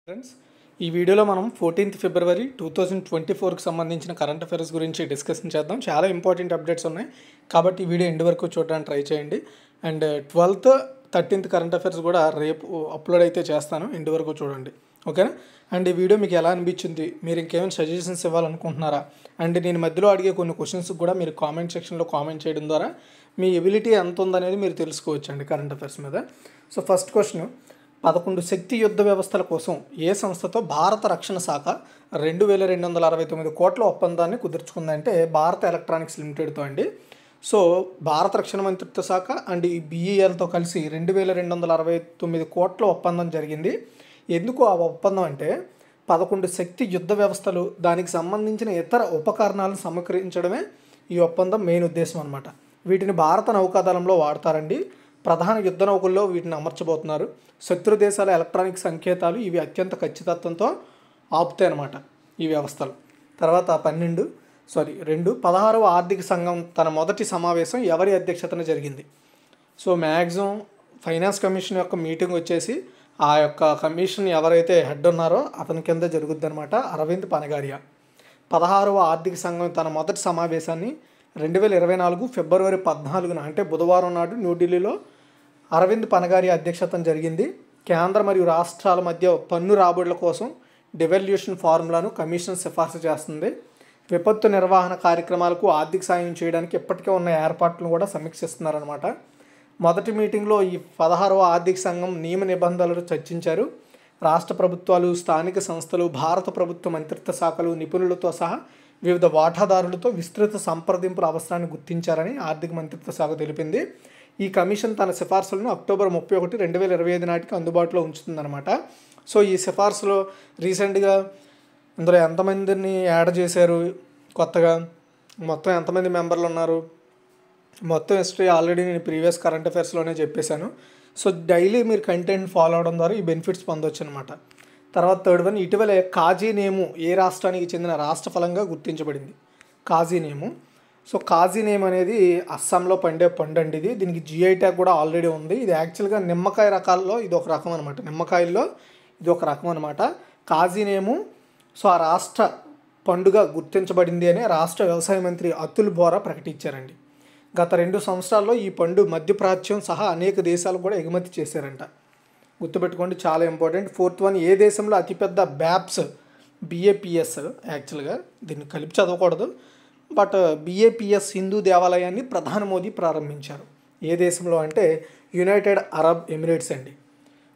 Friends, ఈ వీడియోలో మనం 14th ఫిబ్రవరి 2024కి సంబంధించిన కరెంట్ అఫైర్స్ గురించి డిస్కషన్ చేద్దాం. చాలా ఇంపార్టెంట్ అప్డేట్స్ ఉన్నాయి కాబట్టి ఈ వీడియో ఎండ్ వరకు చూడడానికి ట్రై చేయండి. And 12th 13th current affairs కూడా రేపు అప్లోడ్ అయితే చేస్తాను, ఎండ్ వరకు చూడండి, ఓకేనా. అండ్ ఈ వీడియో మీకు ఎలా అనిపించింది, మీరు ఇంకేమైనా సజెషన్స్ ఇవ్వాలనుకుంటున్నారా, అండ్ నేను మధ్యలో అడిగే కొన్ని క్వశ్చన్స్ కూడా మీరు కామెంట్ సెక్షన్లో కామెంట్ చేయడం ద్వారా మీ ఎబిలిటీ ఎంత ఉందనేది మీరు తెలుసుకోవచ్చు అండి కరెంట్ అఫైర్స్ మీద. సో ఫస్ట్ క్వశ్చన్, 11 శక్తి యుద్ధ వ్యవస్థల కోసం ఏ సంస్థతో భారత రక్షణ శాఖ 2269 కోట్ల ఒప్పందాన్ని కుదుర్చుకుందంటే భారత ఎలక్ట్రానిక్స్ లిమిటెడ్తో అండి. సో భారత రక్షణ మంత్రిత్వ శాఖ అండ్ ఈ BELతో కలిసి 2269 కోట్ల ఒప్పందం జరిగింది. ఎందుకు ఆ ఒప్పందం అంటే 11 శక్తి యుద్ధ వ్యవస్థలు, దానికి సంబంధించిన ఇతర ఉపకరణాలను సమకరించడమే ఈ ఒప్పందం మెయిన్ ఉద్దేశం అనమాట. వీటిని భారత నౌకాదళంలో వాడతారండి. ప్రధాన యుద్ధ నౌకల్లో వీటిని అమర్చబోతున్నారు. శత్రు దేశాల ఎలక్ట్రానిక్ సంకేతాలు ఇవి అత్యంత ఖచ్చితత్వంతో ఆపుతాయి అన్నమాట ఈ వ్యవస్థలు. తర్వాత 16వ ఆర్థిక సంఘం తన మొదటి సమావేశం ఎవరి అధ్యక్షతన జరిగింది? సో మ్యాక్సిమం ఫైనాన్స్ కమిషన్ యొక్క మీటింగ్ వచ్చేసి ఆ యొక్క కమిషన్ ఎవరైతే హెడ్ ఉన్నారో అతని కింద జరుగుద్ది అనమాట, అరవింద్ పనగారియా. 16వ ఆర్థిక సంఘం తన మొదటి సమావేశాన్ని 2024 ఫిబ్రవరి 14న అంటే బుధవారం నాడు న్యూఢిల్లీలో అరవింద్ పనగారియా అధ్యక్షతన జరిగింది. కేంద్ర మరియు రాష్ట్రాల మధ్య పన్ను రాబడుల కోసం డివాల్యూషన్ ఫార్ములాను కమిషన్ సిఫార్సు చేస్తుంది. విపత్తు నిర్వహణ కార్యక్రమాలకు ఆర్థిక సాయం చేయడానికి ఇప్పటికే ఉన్న ఏర్పాట్లను కూడా సమీక్షిస్తున్నారనమాట. మొదటి మీటింగ్లో ఈ 16వ ఆర్థిక సంఘం నియమ నిబంధనలు చర్చించారు. రాష్ట్ర ప్రభుత్వాలు, స్థానిక సంస్థలు, భారత ప్రభుత్వ మంత్రిత్వ శాఖలు, నిపుణులతో సహా వివిధ వాటాదారులతో విస్తృత సంప్రదింపుల అవసరాన్ని గుర్తించారని ఆర్థిక మంత్రిత్వ శాఖ తెలిపింది. ఈ కమిషన్ తన సిఫార్సులను అక్టోబర్ 31, 2025 నాటికి అందుబాటులో ఉంచుతుందన్నమాట. సో ఈ సిఫార్సులో రీసెంట్గా ఇందులో ఎంతమందిని యాడ్ చేశారు, కొత్తగా మొత్తం ఎంతమంది మెంబర్లు ఉన్నారు, మొత్తం హిస్టరీ ఆల్రెడీ నేను ప్రీవియస్ కరెంట్ అఫైర్స్లోనే చెప్పేశాను. సో డైలీ మీరు కంటెంట్ ఫాలో అవడం ద్వారా ఈ బెనిఫిట్స్ పొందవచ్చు అనమాట. తర్వాత 3rd వన్, ఇటీవల కాజీ నేము ఏ రాష్ట్రానికి చెందిన రాష్ట్ర ఫలంగా గుర్తించబడింది? కాజీ నేము. సో కాజీ నేమ్ అనేది అస్సాంలో పండే పండు అండి. దీనికి GI ట్యాగ్ కూడా ఆల్రెడీ ఉంది. ఇది యాక్చువల్గా నిమ్మకాయ రకాల్లో ఇది ఒక రకం అనమాట, నిమ్మకాయల్లో ఇది ఒక రకం అనమాట కాజీ నేము. సో ఆ రాష్ట్ర పండుగ గుర్తించబడింది అని రాష్ట్ర వ్యవసాయ మంత్రి అతుల్ బోరా ప్రకటించారండి. గత 2 సంవత్సరాల్లో ఈ పండు మధ్యప్రాచ్యం సహా అనేక దేశాలకు కూడా ఎగుమతి చేశారంట. గుర్తుపెట్టుకోండి, చాలా ఇంపార్టెంట్. 4th వన్, ఏ దేశంలో అతిపెద్ద BAPS యాక్చువల్గా దీన్ని కలిపి చదవకూడదు, బట్ BAPS హిందూ దేవాలయాన్ని ప్రధాని మోదీ ప్రారంభించారు. ఏ దేశంలో అంటే యునైటెడ్ అరబ్ ఎమిరేట్స్ అండి,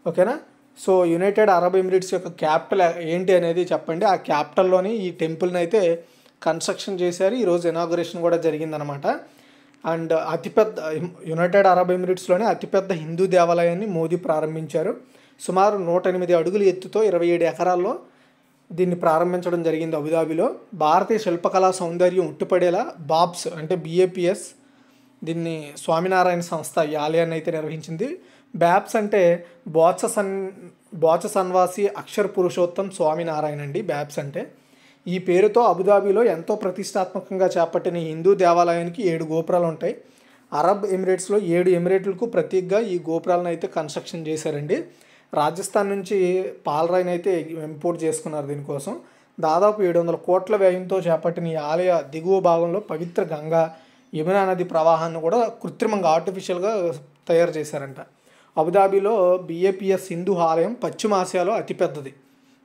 ఓకేనా. సో యునైటెడ్ అరబ్ ఎమిరేట్స్ యొక్క క్యాపిటల్ ఏంటి అనేది చెప్పండి. ఆ క్యాపిటల్లోని ఈ టెంపుల్ని అయితే కన్స్ట్రక్షన్ చేశారు. ఈరోజు ఇనాగరేషన్ కూడా జరిగిందనమాట. అండ్ యునైటెడ్ అరబ్ ఎమిరేట్స్లోనే అతిపెద్ద హిందూ దేవాలయాన్ని మోదీ ప్రారంభించారు. సుమారు 108 అడుగుల ఎత్తుతో 27 ఎకరాల్లో దీన్ని ప్రారంభించడం జరిగింది అబుదాబిలో. భారతీయ శిల్పకళా సౌందర్యం ఉట్టిపడేలా బాబ్స్ అంటే BAPS దీన్ని స్వామినారాయణ సంస్థ ఈ ఆలయాన్ని అయితే నిర్వహించింది. బ్యాబ్స్ అంటే బోచ సన్వాసి అక్షర పురుషోత్తం స్వామినారాయణ అండి బ్యాబ్స్ అంటే. ఈ పేరుతో అబుదాబిలో ఎంతో ప్రతిష్టాత్మకంగా చేపట్టిన హిందూ దేవాలయానికి 7 గోపురాలు ఉంటాయి. అరబ్ ఎమిరేట్స్లో 7 ఎమిరేట్లకు ప్రతీకగా ఈ గోపురాలను అయితే కన్స్ట్రక్షన్ చేశారండి. రాజస్థాన్ నుంచి పాలరాయిని అయితే ఇంపోర్ట్ చేసుకున్నారు దీనికోసం. దాదాపు 700 కోట్ల వ్యయంతో చేపట్టిన ఈ ఆలయ దిగువ భాగంలో పవిత్ర గంగా, యమునా నది ప్రవాహాన్ని కూడా కృత్రిమంగా ఆర్టిఫిషియల్గా తయారు చేశారంట. అబుదాబిలో BAPS హిందూ ఆలయం పశ్చిమాసియాలో అతిపెద్దది,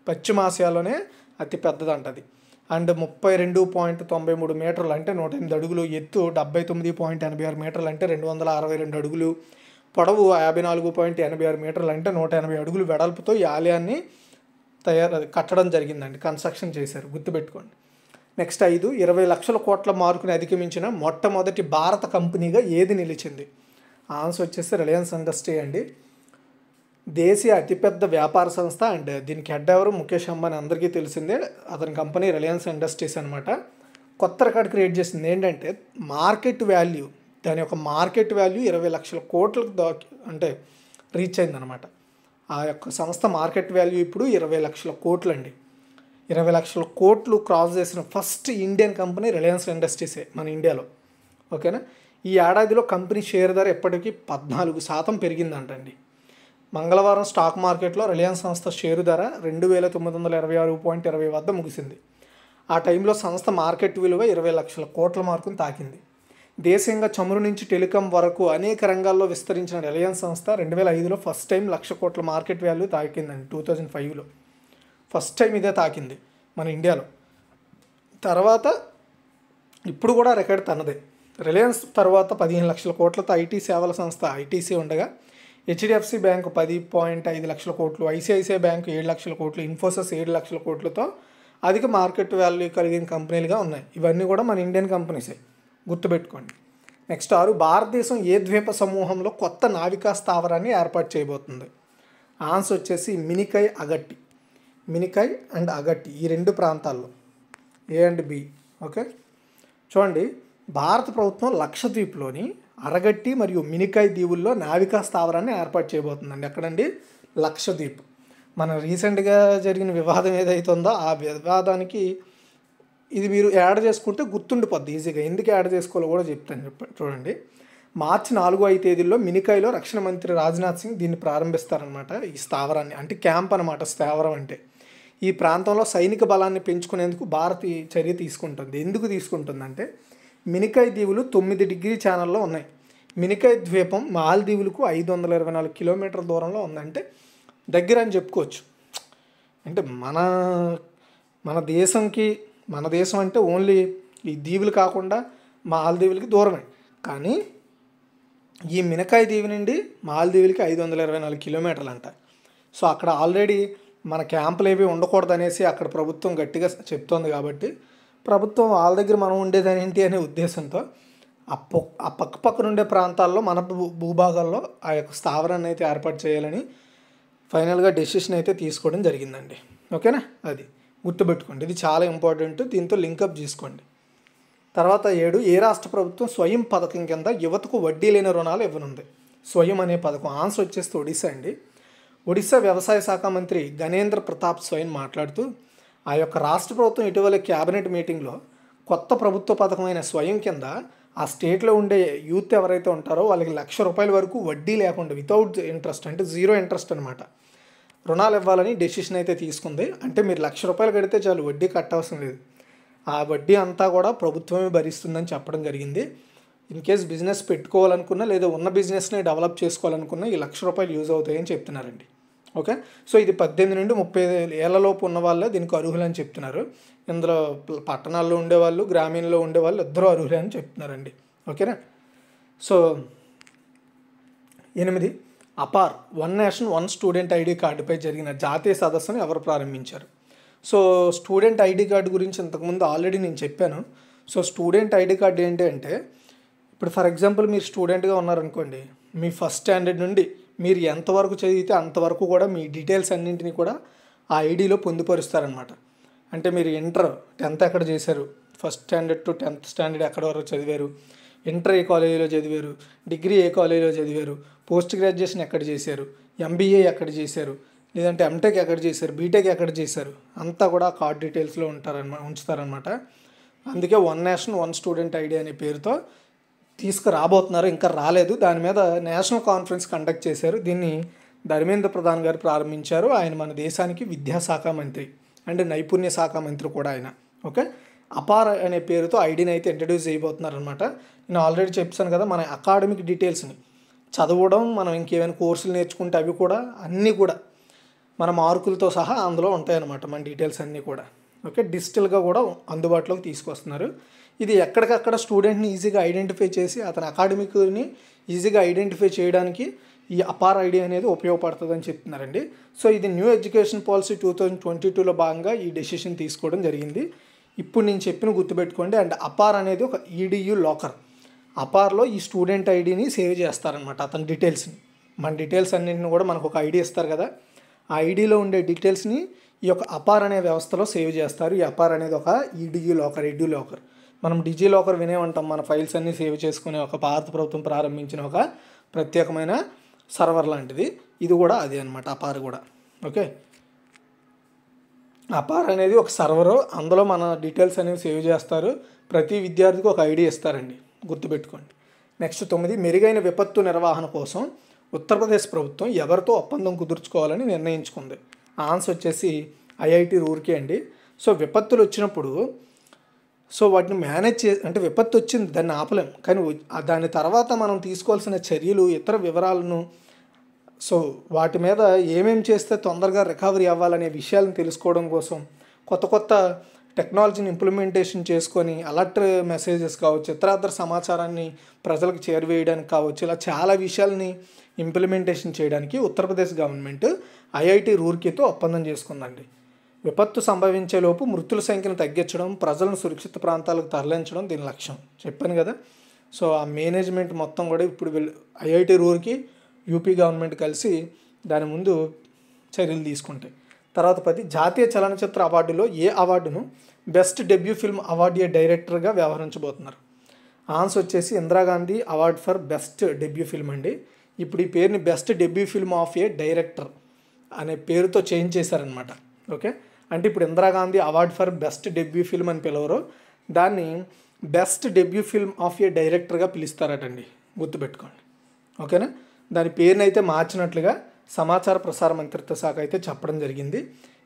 పశ్చిమాసియాలోనే అతిపెద్దది అంటది. అండ్ 32.93 మీటర్లు అంటే 108 అడుగులు, ఎత్తు 79.86 మీటర్లు అంటే 262 అడుగులు, పొడవు 54.86 మీటర్లు అంటే 180 అడుగులు వెడల్పుతో ఈ ఆలయాన్ని కట్టడం జరిగిందండి, కన్స్ట్రక్షన్ చేశారు, గుర్తుపెట్టుకోండి. నెక్స్ట్ 5, 20 లక్షల కోట్ల మార్కుని అధిగమించిన మొట్టమొదటి భారత కంపెనీగా ఏది నిలిచింది? ఆన్సర్ వచ్చేసి రిలయన్స్ ఇండస్ట్రీ అండి. దేశీయ అతిపెద్ద వ్యాపార సంస్థ అండ్ దీనికి హెడ్ ఎవరు? ముఖేష్ అంబానీ, అందరికీ తెలిసిందే. అతని కంపెనీ రిలయన్స్ ఇండస్ట్రీస్ అనమాట. కొత్త రికార్డ్ క్రియేట్ చేసింది ఏంటంటే మార్కెట్ వాల్యూ, దాని యొక్క మార్కెట్ వాల్యూ 20 లక్షల కోట్లకు అంటే రీచ్ అయిందనమాట. ఆ యొక్క సంస్థ మార్కెట్ వాల్యూ ఇప్పుడు 20 లక్షల కోట్లు అండి. 20 లక్షల కోట్లు క్రాస్ చేసిన ఫస్ట్ ఇండియన్ కంపెనీ రిలయన్స్ ఇండస్ట్రీసే మన ఇండియాలో, ఓకేనా. ఈ ఏడాదిలో కంపెనీ షేర్ ధర ఎప్పటికీ 14% పెరిగిందంటండి. మంగళవారం స్టాక్ మార్కెట్లో రిలయన్స్ సంస్థ షేరు ధర 2926.20 వద్ద ముగిసింది. ఆ టైంలో సంస్థ మార్కెట్ విలువ 20 లక్షల కోట్ల మార్కును తాకింది. దేశీయంగా చమురు నుంచి టెలికాం వరకు అనేక రంగాల్లో విస్తరించిన రిలయన్స్ సంస్థ 2005లో ఫస్ట్ టైం 1,00,000 కోట్ల మార్కెట్ వాల్యూ తాకిందండి. 2005లో ఫస్ట్ టైం ఇదే తాకింది మన ఇండియాలో. తర్వాత ఇప్పుడు కూడా రికార్డ్ తనదే. రిలయన్స్ తర్వాత 15 లక్షల కోట్లతో ఐటీ సేవల సంస్థ ఐటీసీ ఉండగా, హెచ్డిఎఫ్సి బ్యాంకు 10.5 లక్షల కోట్లు, ఐసిఐసిఐ బ్యాంకు 7 లక్షల కోట్లు, ఇన్ఫోసిస్ 7 లక్షల కోట్లతో అధిక మార్కెట్ వాల్యూ కలిగిన కంపెనీలుగా ఉన్నాయి. ఇవన్నీ కూడా మన ఇండియన్ కంపెనీసే, గుర్తుపెట్టుకోండి. నెక్స్ట్ 6, భారతదేశం ఏ ద్వీప సమూహంలో కొత్త నావికా స్థావరాన్ని ఏర్పాటు చేయబోతుంది? ఆన్సర్ వచ్చేసి మినికై అగట్టి. మినికై అండ్ అగట్టి ఈ 2 ప్రాంతాల్లో, ఏ అండ్ బి. ఓకే, చూడండి, భారత ప్రభుత్వం లక్షద్వీప్లోని అరగట్టి మరియు మినికై దీవుల్లో నావికా స్థావరాన్ని ఏర్పాటు చేయబోతుందండి. ఎక్కడండి? లక్షద్వీప్. మన రీసెంట్గా జరిగిన వివాదం ఏదైతుందో ఆ వివాదానికి ఇది మీరు యాడ్ చేసుకుంటే గుర్తుండిపోద్ది ఈజీగా. ఎందుకు యాడ్ చేసుకోవాలో కూడా చెప్తాను. చూడండి, మార్చి 4-5 తేదీల్లో మినికైలో రక్షణ మంత్రి రాజ్నాథ్ సింగ్ దీన్ని ప్రారంభిస్తారనమాట. ఈ స్థావరాన్ని, అంటే క్యాంప్ అనమాట స్థావరం అంటే. ఈ ప్రాంతంలో సైనిక బలాన్ని పెంచుకునేందుకు భారత్ ఈ చర్య తీసుకుంటుంది. ఎందుకు తీసుకుంటుందంటే, మినికై దీవులు 9 డిగ్రీ ఛానల్లో ఉన్నాయి. మినికై ద్వీపం మాల్దీవులకు 524 కిలోమీటర్ల దూరంలో ఉందంటే దగ్గర అని చెప్పుకోవచ్చు. అంటే మన దేశం అంటే ఓన్లీ ఈ దీవులు కాకుండా మాల్దీవులకి దూరమే. కానీ ఈ మినికై దీవి నుండి మాల్దీవులకి 524 కిలోమీటర్లు అంట. సో అక్కడ ఆల్రెడీ మన క్యాంపులు ఏవి ఉండకూడదు అనేసి అక్కడ ప్రభుత్వం గట్టిగా చెప్తోంది. కాబట్టి ప్రభుత్వం వాళ్ళ దగ్గర మనం ఉండేదని ఏంటి అనే ఉద్దేశంతో ఆ పక్కన ఉండే ప్రాంతాల్లో మన భూభాగాల్లో ఆ యొక్క స్థావరాన్ని అయితే ఏర్పాటు చేయాలని ఫైనల్గా డెసిషన్ అయితే తీసుకోవడం జరిగిందండి. ఓకేనా, అది గుర్తుపెట్టుకోండి, ఇది చాలా ఇంపార్టెంట్. దీంతో లింకప్ చేసుకోండి. తర్వాత 7, ఏ రాష్ట్ర ప్రభుత్వం స్వయం పథకం కింద యువతకు వడ్డీ లేని రుణాలు ఇవ్వనుంది? స్వయం అనే పథకం. ఆన్సర్ వచ్చేస్తే ఒడిశా అండి. ఒడిశా వ్యవసాయ శాఖ మంత్రి గణేంద్ర ప్రతాప్ స్వయం మాట్లాడుతూ, ఆ యొక్క రాష్ట్ర ప్రభుత్వం ఇటీవల క్యాబినెట్ మీటింగ్లో కొత్త ప్రభుత్వ పథకమైన స్వయం కింద ఆ స్టేట్లో ఉండే యూత్ ఎవరైతే ఉంటారో వాళ్ళకి ₹1,00,000 వరకు వడ్డీ లేకుండా, వితౌట్ ఇంట్రెస్ట్, అంటే 0 ఇంట్రెస్ట్ అనమాట, రుణాలు ఇవ్వాలని డెసిషన్ అయితే తీసుకుంది. అంటే మీరు ₹1,00,000 కడితే చాలు, వడ్డీ కట్టవసరం లేదు. ఆ వడ్డీ అంతా కూడా ప్రభుత్వమే భరిస్తుందని చెప్పడం జరిగింది. ఇన్ కేస్ బిజినెస్ పెట్టుకోవాలనుకున్నా లేదా ఉన్న బిజినెస్ని డెవలప్ చేసుకోవాలనుకున్నా ఈ ₹1,00,000 యూజ్ అవుతాయని చెప్తున్నారండి. ఓకే, సో ఇది 18 నుండి 30 ఏళ్లలోపు ఉన్న వాళ్ళే దీనికి అర్హులని చెప్తున్నారు. ఇందులో పట్టణాల్లో ఉండేవాళ్ళు, గ్రామీణంలో ఉండేవాళ్ళు ఇద్దరు అర్హులే అని చెప్తున్నారండి. ఓకేనా. So 8, APAAR one nation one student ID కార్డుపై జరిగిన జాతీయ సదస్సును ఎవరు ప్రారంభించారు? సో స్టూడెంట్ ఐడి కార్డు గురించి ఇంతకుముందు ఆల్రెడీ నేను చెప్పాను. సో స్టూడెంట్ ఐడి కార్డు ఏంటి అంటే, ఇప్పుడు ఫర్ ఎగ్జాంపుల్ మీరు స్టూడెంట్గా ఉన్నారనుకోండి, మీ ఫస్ట్ స్టాండర్డ్ నుండి మీరు ఎంతవరకు చదివితే అంతవరకు కూడా మీ డీటెయిల్స్ అన్నింటినీ కూడా ఆ ఐడిలో పొందుపరుస్తారనమాట. అంటే మీరు ఇంటర్ 10th ఎక్కడ చేశారు, first standard to 10th standard ఎక్కడ వరకు చదివారు, ఇంటర్ ఏ కాలేజీలో చదివారు, డిగ్రీ ఏ కాలేజీలో చదివారు, పోస్ట్ గ్రాడ్యుయేషన్ ఎక్కడ చేశారు, ఎంబీఏ ఎక్కడ చేశారు, లేదంటే ఎంటెక్ ఎక్కడ చేశారు, బీటెక్ ఎక్కడ చేశారు, అంతా కూడా కార్డ్ డీటెయిల్స్లో ఉంచుతారనమాట. అందుకే one nation one student ID అనే పేరుతో తీసుకురాబోతున్నారు. ఇంకా రాలేదు. దాని మీద నేషనల్ కాన్ఫరెన్స్ కండక్ట్ చేశారు. దీన్ని ధర్మేంద్ర ప్రధాన్ గారు ప్రారంభించారు. ఆయన మన దేశానికి విద్యాశాఖ మంత్రి అండ్ నైపుణ్య శాఖ మంత్రి కూడా ఆయన. ఓకే, అపార్ అనే పేరుతో ఐడిని అయితే ఇంట్రడ్యూస్ చేయబోతున్నారు అనమాట. నేను ఆల్రెడీ చెప్పాను కదా, మన అకాడమిక్ డీటెయిల్స్ని చదవడం, మనం ఇంకేమైనా కోర్సులు నేర్చుకుంటే అవి కూడా అన్నీ కూడా మన మార్కులతో సహా అందులో ఉంటాయన్నమాట, మన డీటెయిల్స్ అన్నీ కూడా. ఓకే, డిజిటల్గా కూడా అందుబాటులోకి తీసుకొస్తున్నారు. ఇది ఎక్కడికక్కడ స్టూడెంట్ని ఈజీగా ఐడెంటిఫై చేసి అతని అకాడమిక్ని ఈజీగా ఐడెంటిఫై చేయడానికి ఈ అపార్ ఐడి అనేది ఉపయోగపడుతుందని చెప్తున్నారండి. సో ఇది న్యూ ఎడ్యుకేషన్ పాలసీ 2022లో భాగంగా ఈ డెసిషన్ తీసుకోవడం జరిగింది. ఇప్పుడు నేను చెప్పిన గుర్తుపెట్టుకోండి. అండ్ అపార్ అనేది ఒక ఈడియు లాకర్. అపార్లో ఈ స్టూడెంట్ ఐడిని సేవ్ చేస్తారనమాట, అతని డీటెయిల్స్ని. మన డీటెయిల్స్ అన్నింటిని కూడా మనకు ఒక ఐడి ఇస్తారు కదా, ఆ ఐడిలో ఉండే డీటెయిల్స్ని ఈ యొక్క అపార్ అనే వ్యవస్థలో సేవ్ చేస్తారు. ఈ అపార్ అనేది ఒక ఈడియు లాకర్. మనం డిజీ లాకర్ వినేమంటాం, మన ఫైల్స్ అన్నీ సేవ్ చేసుకునే ఒక భారత ప్రభుత్వం ప్రారంభించిన ఒక ప్రత్యేకమైన సర్వర్ లాంటిది. ఇది కూడా అదే అనమాట, అపార్ కూడా. ఓకే, అపార్ అనేది ఒక సర్వరు, అందులో మన డీటెయిల్స్ అనేవి సేవ్ చేస్తారు. ప్రతి విద్యార్థికి ఒక ఐడి ఇస్తారండి, గుర్తుపెట్టుకోండి. నెక్స్ట్ 9, మెరుగైన విపత్తు నిర్వహణ కోసం ఉత్తరప్రదేశ్ ప్రభుత్వం ఎవరితో ఒప్పందం కుదుర్చుకోవాలని నిర్ణయించుకుంది? ఆన్సర్ వచ్చేసి ఐఐటి రూర్కీ అండి. సో విపత్తులు వచ్చినప్పుడు సో వాటిని మేనేజ్ అంటే విపత్తు వచ్చింది, దాన్ని ఆపలేం, కానీ దాని తర్వాత మనం తీసుకోవాల్సిన చర్యలు, ఇతర వివరాలను, సో వాటి మీద ఏమేమి చేస్తే తొందరగా రికవరీ అవ్వాలనే విషయాలను తెలుసుకోవడం కోసం కొత్త టెక్నాలజీని ఇంప్లిమెంటేషన్ చేసుకొని అలర్ట్ మెసేజెస్ కావచ్చు, ఇతరత్ర సమాచారాన్ని ప్రజలకు చేరువేయడానికి కావచ్చు, ఇలా చాలా విషయాల్ని ఇంప్లిమెంటేషన్ చేయడానికి ఉత్తరప్రదేశ్ గవర్నమెంట్ ఐఐటి రూర్కీతో ఒప్పందం చేసుకుందండి. విపత్తు సంభవించేలోపు మృతుల సంఖ్యను తగ్గించడం, ప్రజలను సురక్షిత ప్రాంతాలకు తరలించడం దీని లక్ష్యం. చెప్పాను కదా. సో ఆ మేనేజ్మెంట్ మొత్తం కూడా ఇప్పుడు ఐఐటి రూర్కీ యూపీ గవర్నమెంట్ కలిసి దాని ముందు చర్యలు తీసుకుంటాయి. తర్వాత 10 జాతీయ చలనచిత్ర అవార్డులో ఏ అవార్డును బెస్ట్ డెబ్యూ ఫిల్మ్ అవార్డు ఏ డైరెక్టర్గా వ్యవహరించబోతున్నారు? ఆన్సర్ వచ్చేసి Indira Gandhi award for best debut film అండి. ఇప్పుడు ఈ పేరుని best debut film of A director అనే పేరుతో చేంజ్ చేశారనమాట. ఓకే, అంటే ఇప్పుడు Indira Gandhi award for best debut film అని పిలవరు, దాన్ని బెస్ట్ డెబ్యూ ఫిల్మ్ ఆఫ్ ఏ డైరెక్టర్గా పిలుస్తారటండి, గుర్తుపెట్టుకోండి. ఓకేనా, దాని పేరుని అయితే మార్చినట్లుగా సమాచార ప్రసార మంత్రిత్వ శాఖ అయితే చెప్పడం జరిగింది.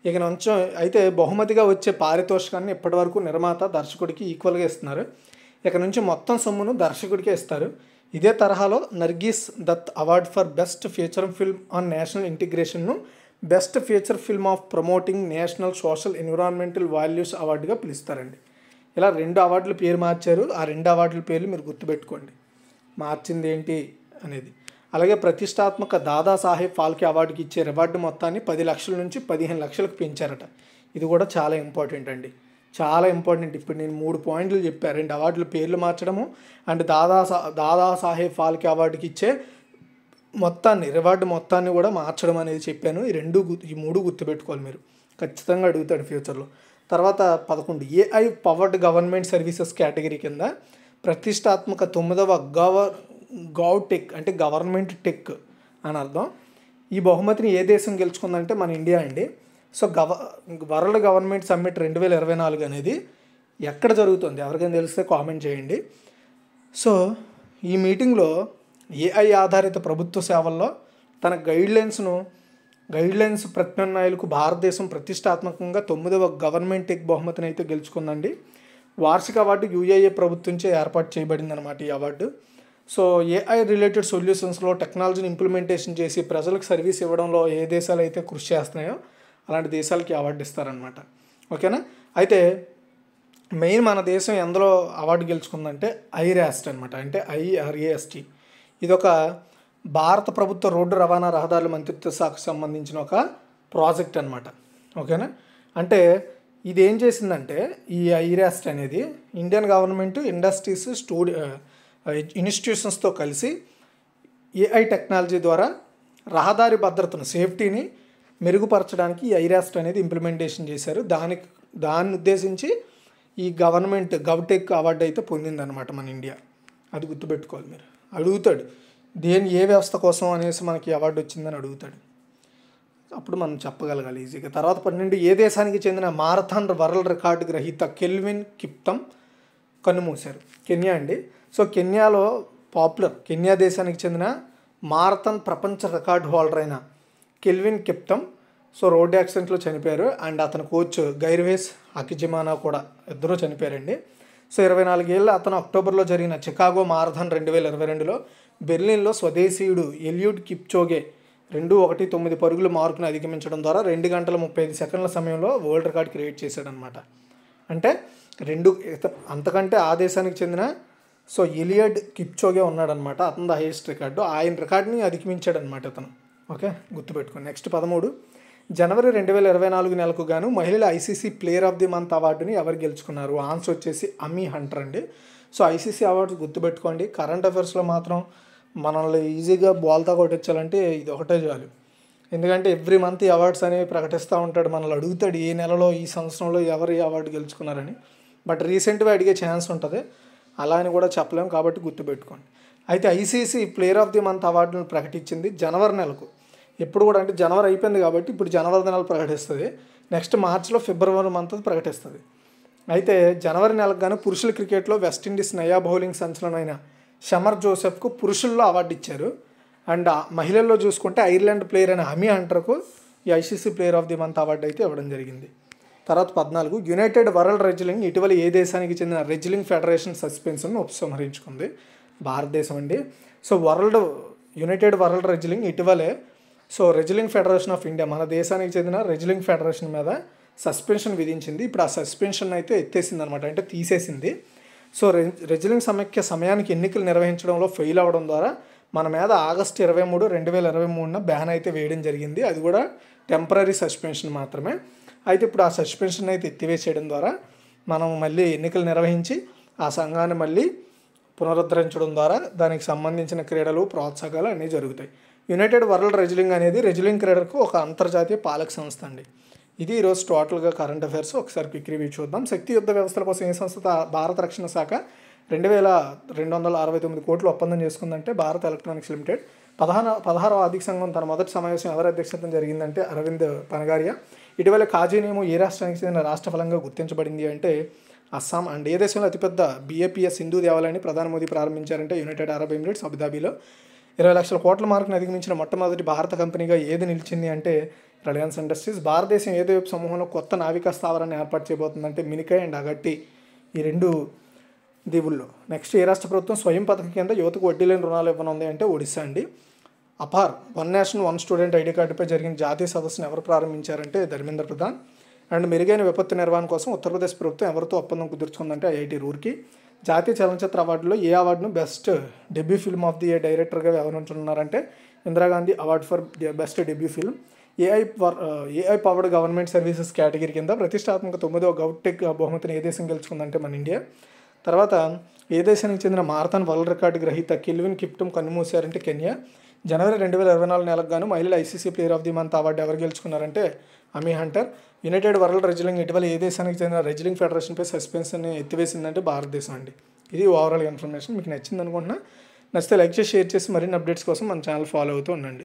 ఇక నుంచి అయితే బహుమతిగా వచ్చే పారితోషికాన్ని ఇప్పటివరకు నిర్మాత దర్శకుడికి ఈక్వల్గా ఇస్తున్నారు. ఇక నుంచి మొత్తం సొమ్మును దర్శకుడికే ఇస్తారు. ఇదే తరహాలో Nargis Dutt award for best feature film on national ఇంటిగ్రేషన్ను best feature film of promoting national social environmental values అవార్డుగా పిలుస్తారండి. ఇలా 2 అవార్డుల పేరు మార్చారు. ఆ 2 అవార్డుల పేర్లు మీరు గుర్తుపెట్టుకోండి, మార్చింది ఏంటి అనేది. అలాగే ప్రతిష్టాత్మక దాదాసాహెబ్ ఫాల్కే అవార్డుకి ఇచ్చే రివార్డు మొత్తాన్ని 10 లక్షల నుంచి 15 లక్షలకు పెంచారట. ఇది కూడా చాలా ఇంపార్టెంట్ అండి, చాలా ఇంపార్టెంట్. ఇప్పుడు నేను 3 పాయింట్లు చెప్పాను, 2 అవార్డుల పేర్లు మార్చడము అండ్ దాదాసాహెబ్ ఫాల్కే అవార్డుకి ఇచ్చే మొత్తాన్ని, రివార్డు మొత్తాన్ని కూడా మార్చడం అనేది చెప్పాను. ఈ 3 గుర్తుపెట్టుకోవాలి మీరు, ఖచ్చితంగా అడుగుతాడు ఫ్యూచర్లో. తర్వాత 11 AI powered government services category కింద ప్రతిష్టాత్మక 9వ గవ్-టెక్ అంటే గవర్నమెంట్ టెక్ అని అర్థం. ఈ బహుమతిని ఏ దేశం గెలుచుకుందంటే మన ఇండియా అండి. సో వరల్డ్ గవర్నమెంట్ సమ్మిట్ 2024 అనేది ఎక్కడ జరుగుతుంది ఎవరికైనా తెలిస్తే కామెంట్ చేయండి. సో ఈ మీటింగ్లో ఏఐ ఆధారిత ప్రభుత్వ సేవల్లో తన గైడ్లైన్స్ ప్రత్యామ్నాయాలకు భారతదేశం ప్రతిష్టాత్మకంగా 9వ గవర్నమెంట్ టెక్ బహుమతిని అయితే గెలుచుకుందండి. వార్షిక అవార్డు యూఏఏ ప్రభుత్వంచే ఏర్పాటు చేయబడింది అనమాట ఈ అవార్డు. సో ఏఐ రిలేటెడ్ సొల్యూషన్స్లో టెక్నాలజీని ఇంప్లిమెంటేషన్ చేసి ప్రజలకు సర్వీస్ ఇవ్వడంలో ఏ దేశాలు అయితే కృషి చేస్తున్నాయో అలాంటి దేశాలకి అవార్డు ఇస్తారనమాట. ఓకేనా, అయితే మెయిన్ మన దేశం ఎందులో అవార్డు గెలుచుకుందంటే ఐరాస్ట్ అనమాట, అంటే IRAST. ఇదొక భారత ప్రభుత్వ రోడ్డు రవాణా రహదారుల మంత్రిత్వ శాఖకు సంబంధించిన ఒక ప్రాజెక్ట్ అనమాట. ఓకేనా, అంటే ఇది ఏం చేసిందంటే ఈ ఐరాస్ట్ అనేది ఇండియన్ గవర్నమెంట్ ఇండస్ట్రీస్ ఇన్స్టిట్యూషన్స్తో కలిసి ఏఐ టెక్నాలజీ ద్వారా రహదారి భద్రతను, సేఫ్టీని మెరుగుపరచడానికి ఈ ఐరాస్ట్ అనేది ఇంప్లిమెంటేషన్ చేశారు. దాన్ని ఉద్దేశించి ఈ గవర్నమెంట్ గవ్టెక్ అవార్డు అయితే పొందిందనమాట మన ఇండియా. అది గుర్తుపెట్టుకోవాలి మీరు. అడుగుతాడు ఏ వ్యవస్థ కోసం అనేసి మనకి అవార్డు వచ్చిందని అడుగుతాడు, అప్పుడు మనం చెప్పగలగాలి ఈజీగా. తర్వాత 12 ఏ దేశానికి చెందిన మారథాన్ వరల్డ్ రికార్డు గ్రహీత కెల్విన్ కిప్టమ్ కన్నుమూశారు? కెన్యా అండి. సో కెన్యాలో కెన్యా దేశానికి చెందిన మారథాన్ ప్రపంచ రికార్డు హోల్డర్ అయిన కెల్విన్ కిప్టమ్ సో రోడ్ యాక్సిడెంట్లో చనిపోయారు. అండ్ అతని కోచ్ గైర్వేస్ అకిజిమానా కూడా, ఇద్దరూ చనిపోయారండి. సో 24 ఏళ్ళ అతను అక్టోబర్లో జరిగిన చికాగో మారథాన్ 2022లో బెర్లిన్లో స్వదేశీయుడు ఎలియుడ్ కిప్చోగే 2:19 పరుగుల మార్కును అధిగమించడం ద్వారా 2 గంటల 35 సెకండ్ల సమయంలో వరల్డ్ రికార్డ్ క్రియేట్ చేశాడనమాట. అంటే అంతకంటే ఆ దేశానికి చెందిన సో ఎలియడ్ కిప్చోగే ఉన్నాడనమాట, అతను ద హైయెస్ట్ రికార్డు. ఆయన రికార్డుని అధిగమించాడనమాట అతను. ఓకే, గుర్తుపెట్టుకోండి. నెక్స్ట్ 13 జనవరి 2024 నెలకు గాను మహిళల ICC player of the month అవార్డుని ఎవరు గెలుచుకున్నారు? ఆన్సర్ వచ్చేసి అమీ హంటర్ అండి. సో ఐసీసీ అవార్డ్స్ గుర్తుపెట్టుకోండి. కరెంట్ అఫైర్స్లో మాత్రం మనల్ని ఈజీగా బాల్తో కొట్టించాలంటే ఇది ఒకటే చాలు. ఎందుకంటే ఎవ్రీ మంత్ ఈ అవార్డ్స్ అనేవి ప్రకటిస్తూ ఉంటాడు, మనల్ని అడుగుతాడు ఏ నెలలో ఈ సంవత్సరంలో ఎవరు ఈ అవార్డు గెలుచుకున్నారని. బట్ రీసెంట్గా అడిగే ఛాన్స్ ఉంటుంది, అలా అని కూడా చెప్పలేము, కాబట్టి గుర్తుపెట్టుకోండి. అయితే ICC player of the month అవార్డును ప్రకటించింది జనవరి నెలకు. ఎప్పుడు కూడా అంటే జనవరి అయిపోయింది కాబట్టి ఇప్పుడు జనవరి నెల ప్రకటిస్తుంది. నెక్స్ట్ మార్చిలో ఫిబ్రవరి మంత్ ప్రకటిస్తుంది. అయితే జనవరి నెలకు గాను పురుషుల క్రికెట్లో వెస్టిండీస్ నయా బౌలింగ్ సంచలనమైన షమర్ జోసెఫ్కు పురుషుల్లో అవార్డు ఇచ్చారు. అండ్ మహిళల్లో చూసుకుంటే ఐర్లాండ్ ప్లేయర్ అయిన అమీ హంటర్కు ఈ ICC player of the month award అయితే ఇవ్వడం జరిగింది. తర్వాత 14 యునైటెడ్ వరల్డ్ రెజ్లింగ్ ఇటీవల ఏ దేశానికి చెందిన రెజ్లింగ్ ఫెడరేషన్ సస్పెన్షన్ను ఉపసంహరించుకుంది? భారతదేశం అండి. సో యునైటెడ్ వరల్డ్ రెజ్లింగ్ ఇటీవలే రెజ్లింగ్ ఫెడరేషన్ ఆఫ్ ఇండియా మన దేశానికి చెందిన రెజ్లింగ్ ఫెడరేషన్ మీద సస్పెన్షన్ విధించింది. ఇప్పుడు ఆ సస్పెన్షన్ అయితే ఎత్తేసింది అనమాట, అంటే తీసేసింది. రెజ్లింగ్ సమైక్య సమయానికి ఎన్నికలు నిర్వహించడంలో ఫెయిల్ అవ్వడం ద్వారా మన మీద ఆగస్టు 23, 2023న బ్యాన్ అయితే వేయడం జరిగింది. అది కూడా టెంపరీ సస్పెన్షన్ మాత్రమే. అయితే ఇప్పుడు ఆ సస్పెన్షన్ అయితే ఎత్తివేసేయడం ద్వారా మనం మళ్ళీ ఎన్నికలు నిర్వహించి ఆ సంఘాన్ని మళ్ళీ పునరుద్ధరించడం ద్వారా దానికి సంబంధించిన క్రీడలు ప్రోత్సాహకాలు అన్నీ జరుగుతాయి. యునైటెడ్ వరల్డ్ రెజ్లింగ్ అనేది రెజ్లింగ్ క్రీడలకు ఒక అంతర్జాతీయ పాలక సంస్థ అండి. ఇది ఈరోజు టోటల్గా కరెంట్ అఫైర్స్. ఒకసారి క్విక్ రివ్యూ చూద్దాం. శక్తి యుద్ధ వ్యవస్థల కోసం ఏ సంస్థ భారత రక్షణ శాఖ 2269 కోట్లు ఒప్పందం చేసుకుందంటే భారత్ ఎలక్ట్రానిక్స్ లిమిటెడ్. 16వ ఆర్థిక సంఘం తన మొదటి సమావేశం ఎవరి అధ్యక్షతన జరిగిందంటే అరవింద్ పనగారియా. ఇటీవల కాజీ నియమం ఏ రాష్ట్రానికి చెందిన రాష్ట్ర ఫలంగా గుర్తించబడింది అంటే అస్సాం. అండ్ ఏ దేశంలో అతిపెద్ద BAPS హిందూ దేవాలయాన్ని ప్రధాని మోదీ ప్రారంభించారంటే యునైటెడ్ అరబ్ ఎమిరేట్స్ అబుదాబిలో. 20 లక్షల కోట్ల మార్కును అధిగమించిన మొట్టమొదటి భారత కంపెనీగా ఏది నిలిచింది అంటే రిలయన్స్ ఇండస్ట్రీస్. భారతదేశం ఏ ద్వీప సమూహంలో కొత్త నావికా స్థావరాన్ని ఏర్పాటు చేయబోతుందంటే మినికాయ్ అండ్ అగట్టి, ఈ 2 దీవుల్లో. నెక్స్ట్ ఏ రాష్ట్ర ప్రభుత్వం స్వయం పథకం కింద యువతకు వడ్డీ లేని రుణాలు ఇవ్వనుంది అంటే ఒడిశా అండి. APAAR one nation one student ID కార్డుపై జరిగిన జాతీయ సదస్సును ఎవరు ప్రారంభించారంటే ధర్మేంద్ర ప్రధాన్. అండ్ మెరుగైన విపత్తు నిర్వహణ కోసం ఉత్తరప్రదేశ్ ప్రభుత్వం ఎవరితో ఒప్పందం కుదుర్చుకుందంటే IIT రూర్కీ. జాతీయ చలనచిత్ర అవార్డులో ఏ అవార్డును best debut film of the year డైరెక్టర్గా ఎవరుంటున్నారంటే Indira Gandhi award for best debut film. AI powered government services category కింద ప్రతిష్టాత్మక 9వ గౌటెక్ బహుమతిని ఏ దేశం గెలుచుకుందంటే మన ఇండియా. తర్వాత ఏ దేశానికి చెందిన మారథాన్ వరల్డ్ రికార్డు గ్రహీత కెల్విన్ కిప్టమ్ కన్నుమూశారంటే కెన్యా. జనవరి 2024 నెలకు గాను మహిళల ICC player of the month award ఎవరు గెలుచుకున్నారంటే అమీ హంటర్. యునైటెడ్ వరల్డ్ రెజ్లింగ్ ఇటీవల ఏ దేశానికి చెందిన రెజ్లింగ్ ఫెడరేషన్పై సస్పెన్షన్ ఎత్తివేసిందంటే భారతదేశం అండి. ఇది ఓవరాల్ ఇన్ఫర్మేషన్. మీకు నచ్చింది అనుకుంటున్నా. నచ్చితే లైక్ చేసి షేర్ చేసి మరిన్ని అప్డేట్స్ కోసం మన ఛానల్ ఫాలో అవుతూ ఉండండి.